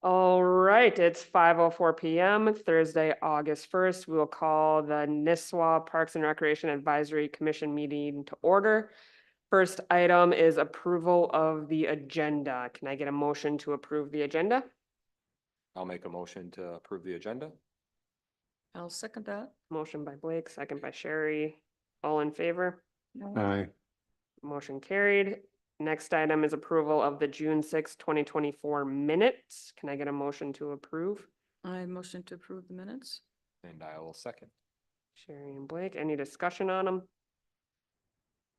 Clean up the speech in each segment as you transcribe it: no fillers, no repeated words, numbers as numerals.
All right, it's 5:04 PM, Thursday, August 1st. We will call the Nisswa Parks and Recreation Advisory Commission meeting to order. First item is approval of the agenda. Can I get a motion to approve the agenda? I'll make a motion to approve the agenda. I'll second that. Motion by Blake, second by Sherry. All in favor? Aye. Motion carried. Next item is approval of the June 2024 minutes. Can I get a motion to approve? I motion to approve the minutes. And I will second. Sherry and Blake, any discussion on them?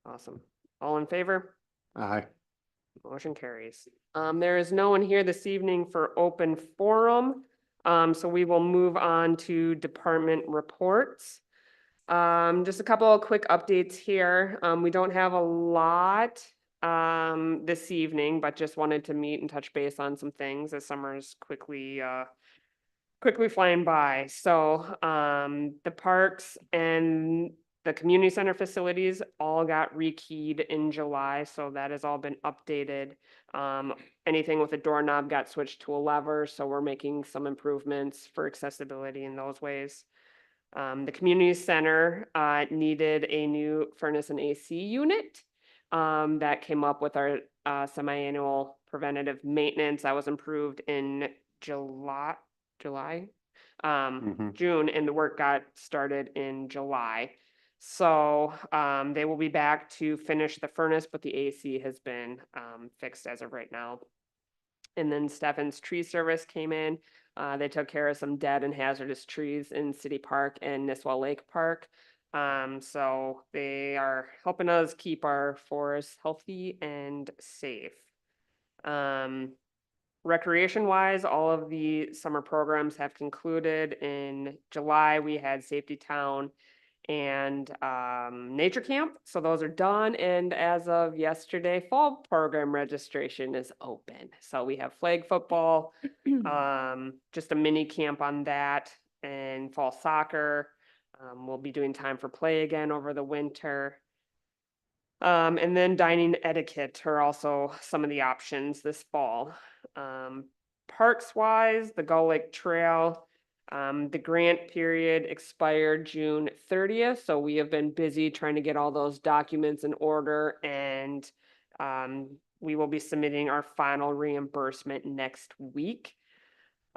Awesome. All in favor? Aye. Motion carries. There is no one here this evening for open forum. So we will move on to department reports. Just a couple of quick updates here. We don't have a lot this evening, but just wanted to meet and touch base on some things as summer's quickly flying by. So the parks and the community center facilities all got rekeyed in July, so that has all been updated. Anything with a doorknob got switched to a lever, so we're making some improvements for accessibility in those ways. The community center needed a new furnace and AC unit that came up with our semi-annual preventative maintenance that was improved in July, June, and the work got started in July. So they will be back to finish the furnace, but the AC has been fixed as of right now. And then Stefan's Tree Service came in. They took care of some dead and hazardous trees in City Park and Nisswa Lake Park. So they are helping us keep our forests healthy and safe. Recreation wise, all of the summer programs have concluded. In July, we had Safety Town and nature camp. So those are done. And as of yesterday, fall program registration is open. So we have flag football, just a mini camp on that, and fall soccer. We'll be doing time for play again over the winter. And then dining etiquette are also some of the options this fall. Parks wise, the Gull Lake Trail, the grant period expired June 30th, so we have been busy trying to get all those documents in order, and we will be submitting our final reimbursement next week.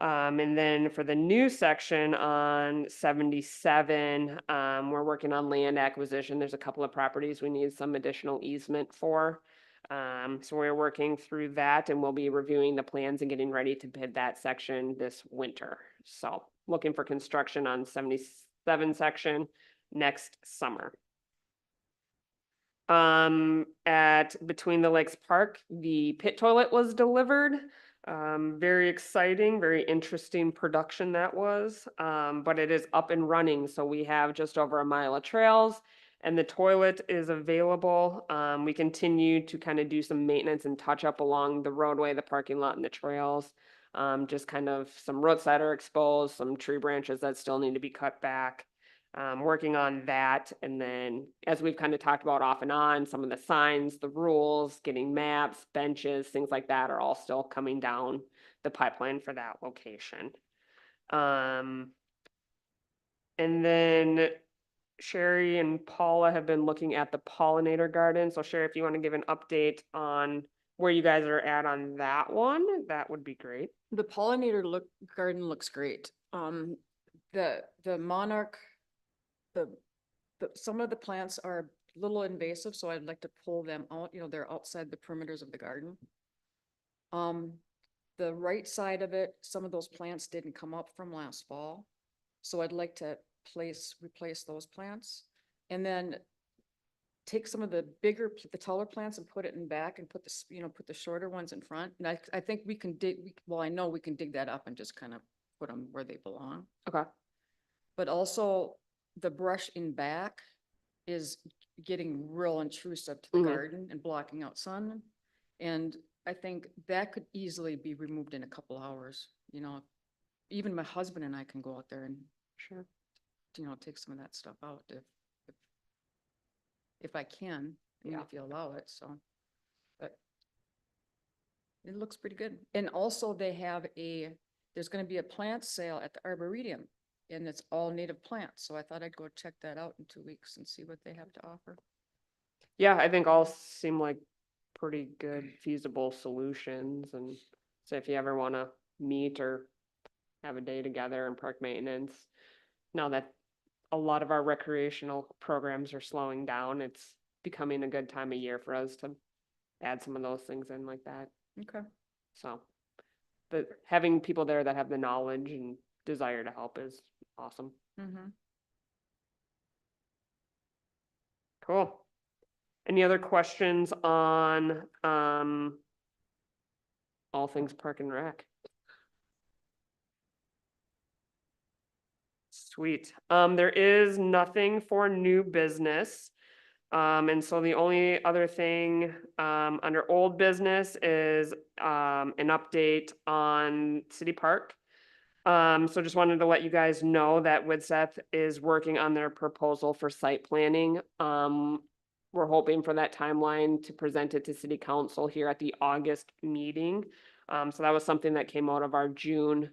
And then for the new section on 77, we're working on land acquisition. There's a couple of properties we need some additional easement for. So we're working through that, and we'll be reviewing the plans and getting ready to bid that section this winter. So looking for construction on 77 section next summer. At Between the Lakes Park, the pit toilet was delivered. Very exciting, very interesting production that was, but it is up and running. So we have just over a mile of trails and the toilet is available. We continue to kind of do some maintenance and touch up along the roadway, the parking lot and the trails. Just kind of some roadside are exposed, some tree branches that still need to be cut back. Working on that. And then as we've kind of talked about off and on, some of the signs, the rules, getting maps, benches, things like that are all still coming down the pipeline for that location. And then Sherry and Paula have been looking at the pollinator garden. So Sherry, if you want to give an update on where you guys are at on that one, that would be great. The pollinator garden looks great. The monarch, some of the plants are a little invasive, so I'd like to pull them out. You know, they're outside the perimeters of the garden. The right side of it, some of those plants didn't come up from last fall. So I'd like to replace those plants and then take some of the taller plants and put it in back and put the shorter ones in front. And I think we can I know we can dig that up and just kind of put them where they belong. Okay. But also the brush in back is getting real intrusive to the garden and blocking out sun. And I think that could easily be removed in a couple hours. You know, even my husband and I can go out there and take some of that stuff out if I can, if you allow it. So, but it looks pretty good. And also they have there's gonna be a plant sale at the Arboretum, and it's all native plants, so I thought I'd go check that out in 2 weeks and see what they have to offer. Yeah, I think all seem like pretty good feasible solutions, and so if you ever wanna meet or have a day together in park maintenance, now that a lot of our recreational programs are slowing down, it's becoming a good time of year for us to add some of those things in like that, Okay. so. But having people there that have the knowledge and desire to help is awesome. Mm-hmm. Cool. Any other questions on, all things Park and Rec? Sweet. There is nothing for new business. And so the only other thing, under old business is, an update on City Park. So just wanted to let you guys know that Widseth is working on their proposal for site planning. We're hoping for that timeline to present it to city council here at the August meeting. So that was something that came out of our June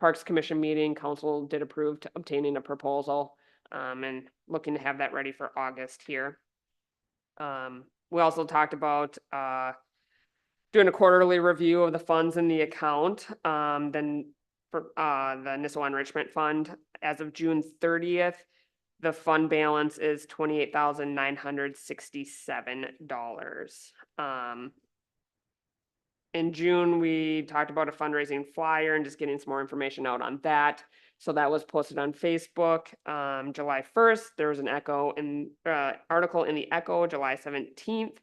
Parks Commission meeting. Council did approve to obtaining a proposal, and looking to have that ready for August here. We also talked about, doing a quarterly review of the funds in the account, then for, the Nisswa Enrichment Fund, as of June 30th, the fund balance is $28,967. In June, we talked about a fundraising flyer and just getting some more information out on that. So that was posted on Facebook, July 1st. There was an article in the Echo, July 17th,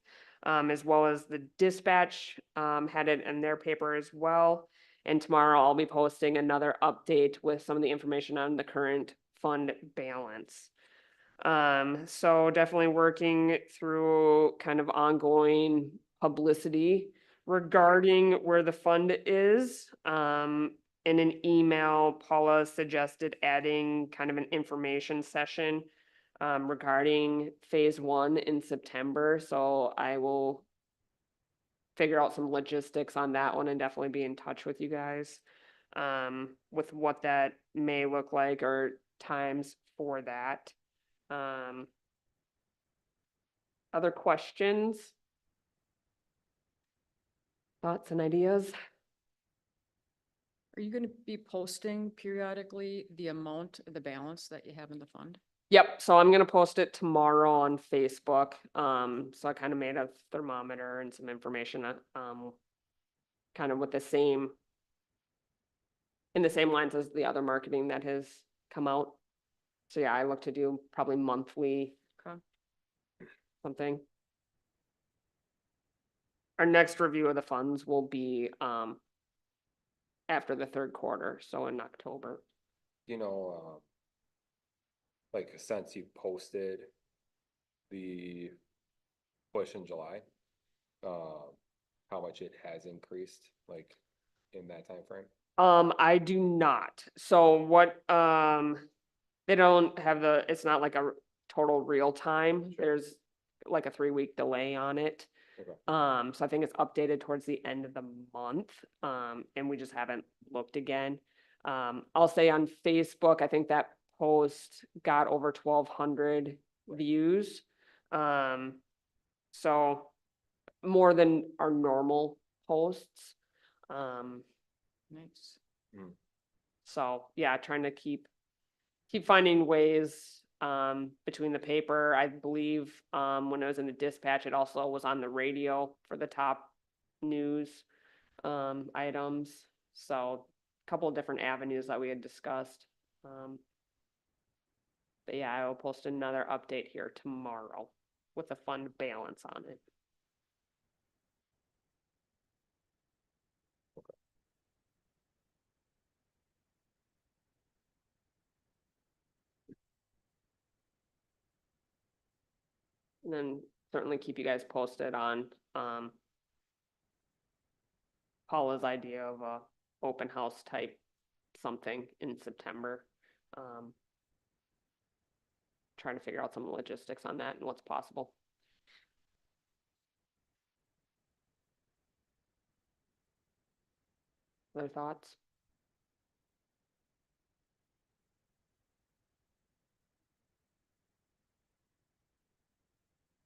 as well as the Dispatch, had it in their paper as well. And tomorrow I'll be posting another update with some of the information on the current fund balance. So definitely working through kind of ongoing publicity regarding where the fund is. In an email, Paula suggested adding kind of an information session, regarding phase 1 in September. So I will figure out some logistics on that one and definitely be in touch with you guys, with what that may look like or times for that. Other questions? Thoughts and ideas? Are you gonna be posting periodically the amount, the balance that you have in the fund? Yep, so I'm gonna post it tomorrow on Facebook. So I kind of made a thermometer and some information, kind of with in the same lines as the other marketing that has come out. So yeah, I look to do probably monthly. Okay. Something. Our next review of the funds will be, after the third quarter, so in October. You know, like since you posted the push in July, how much it has increased, like in that time frame? I do not. So what, they don't have it's not like a total real time. Sure. There's like a 3-week delay on it. Okay. So I think it's updated towards the end of the month. And we just haven't looked again. I'll say on Facebook, I think that post got over 1,200 views. So more than our normal posts. Nice. So yeah, trying to keep finding ways, between the paper. I believe, when I was in the Dispatch, it also was on the radio for the top news, items. So a couple of different avenues that we had discussed. But yeah, I will post another update here tomorrow with the fund balance on it. And then certainly keep you guys posted on, Paula's idea of a open house type something in September. Trying to figure out some logistics on that and what's possible. Other thoughts?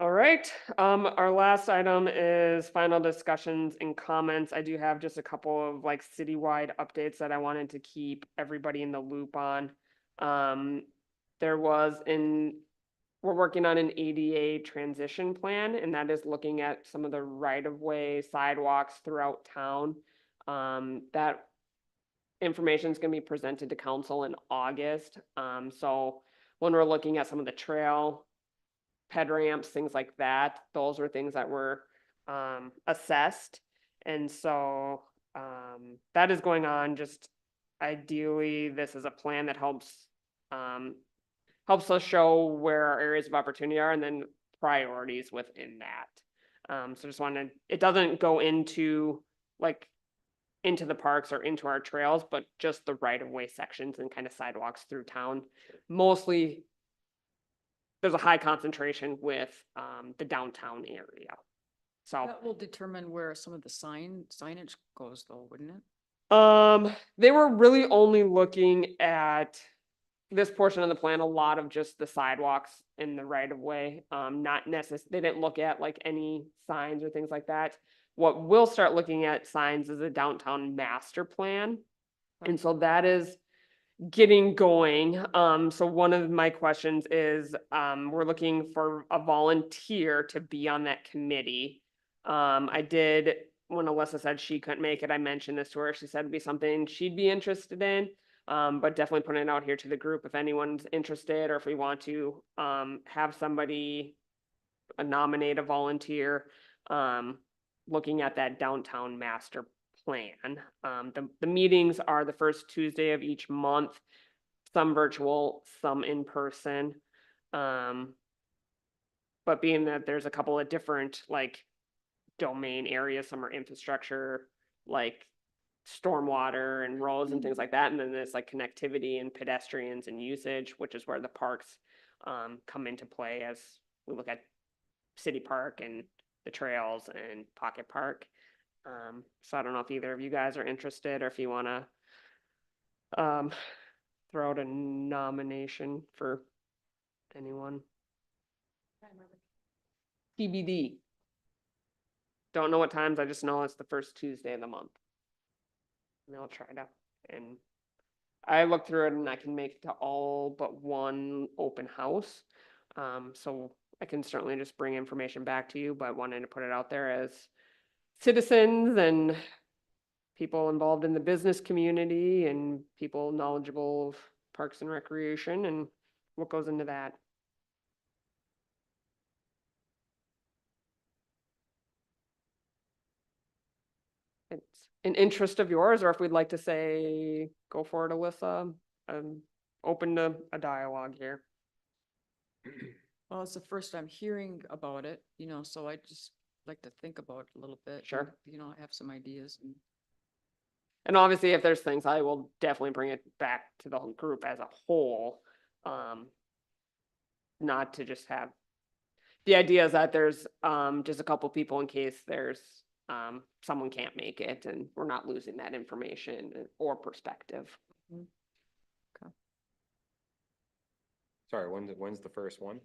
All right, our last item is final discussions and comments. I do have just a couple of like citywide updates that I wanted to keep everybody in the loop on. There was we're working on an ADA transition plan, and that is looking at some of the right-of-way sidewalks throughout town. That information is gonna be presented to council in August. So when we're looking at some of the trail ped ramps, things like that. Those were things that were assessed. And so that is going on. Just ideally, this is a plan that helps us show where our areas of opportunity are and then priorities within that. So just wanted, it doesn't go into like into the parks or into our trails, but just the right of way sections and kind of sidewalks through town. Mostly there's a high concentration with the downtown area. So That will determine where some of the signage goes though, wouldn't it? they were really only looking at this portion of the plan, a lot of just the sidewalks in the right of way. Not they didn't look at like any signs or things like that. What we'll start looking at signs is a downtown master plan. And so that is getting going. So one of my questions is, we're looking for a volunteer to be on that committee. I did, when Alyssa said she couldn't make it, I mentioned this to her. She said it'd be something she'd be interested in. But definitely putting it out here to the group if anyone's interested, or if we want to, have somebody nominate a volunteer, looking at that downtown master plan. The meetings are the first Tuesday of each month, some virtual, some in person. But being that there's a couple of different like domain areas, some are infrastructure, like stormwater and roads and things like that. And then there's like connectivity and pedestrians and usage, which is where the parks come into play as we look at City Park and the trails and Pocket Park. So I don't know if either of you guys are interested or if you want to throw out a nomination for anyone. TBD. Don't know what times, I just know it's the first Tuesday of the month. And I'll try to, and I looked through it and I can make it to all but one open house. So I can certainly just bring information back to you, but wanted to put it out there as citizens and people involved in the business community and people knowledgeable of parks and recreation and what goes into that. It's an interest of yours, or if we'd like to say, go for it, Alyssa, open to a dialogue here. Well, it's the first I'm hearing about it, so I just like to think about it a little bit. Sure. I have some ideas. And obviously, if there's things, I will definitely bring it back to the whole group as a whole. Not to just have, the idea is that there's just a couple people in case there's someone can't make it and we're not losing that information or perspective. Sorry, when's the first one?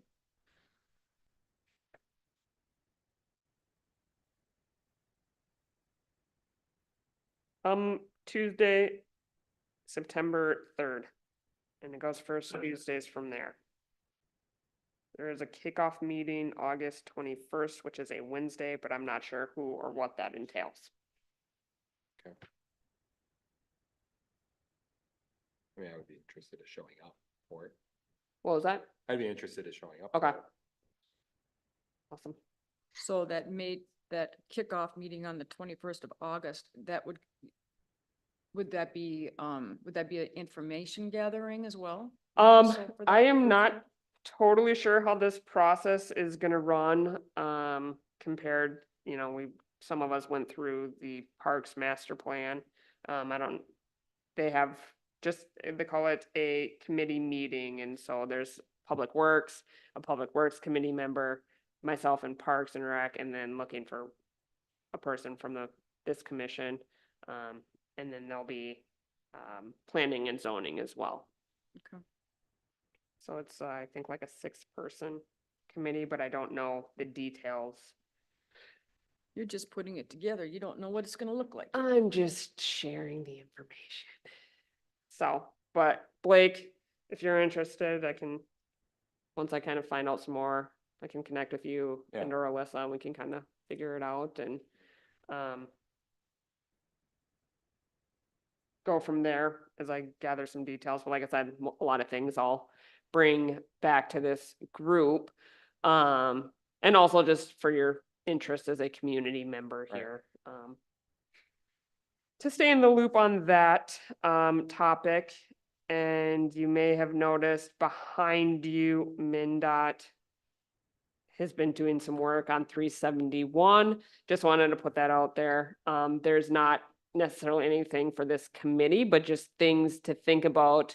Tuesday, September 3rd, and it goes first Tuesdays from there. There is a kickoff meeting August 21st, which is a Wednesday, but I'm not sure who or what that entails. Okay. I mean, I would be interested in showing up for it. What was that? I'd be interested in showing up. Okay. for it. Awesome. So that kickoff meeting on the 21st of August, would that be an information gathering as well? Also for I that am group? not totally sure how this process is gonna run, compared, some of us went through the parks master plan. They have they call it a committee meeting, and so there's a public works committee member, myself and Parks and Rec, and then looking for a person from this commission. and then there'll be planning and zoning as well. Okay. So it's, I think like a 6-person committee, but I don't know the details. You're just putting it together. You don't know what it's gonna look like. I'm just sharing the information. So, but Blake, if you're interested, I can, once I kind of find out some more, I can connect with you Yeah. and or Alyssa, and we can kind of figure it out and, go from there as I gather some details. But like I said, a lot of things I'll bring back to this group. And also just for your interest as a community member Right. here. To stay in the loop on that topic, and you may have noticed behind you, MinDOT has been doing some work on 371. Just wanted to put that out there. There's not necessarily anything for this committee, but just things to think about.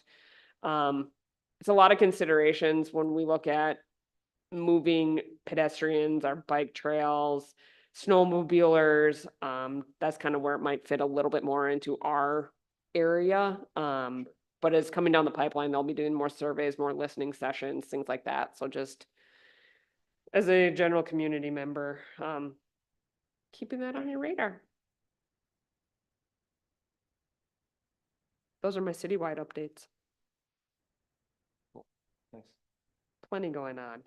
It's a lot of considerations when we look at moving pedestrians, our bike trails, snowmobilers. That's kind of where it might fit a little bit more into our area. But as coming down the pipeline, they'll be doing more surveys, more listening sessions, things like that. So just as a general community member, keeping that on your radar. Those are my citywide updates. Nice. Plenty going on.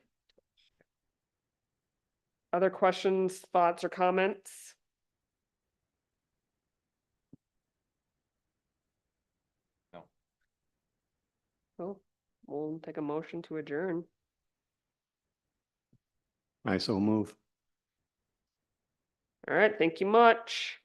Other questions, thoughts, or comments? No. Well, we'll take a motion to adjourn. I so move. All right, thank you much.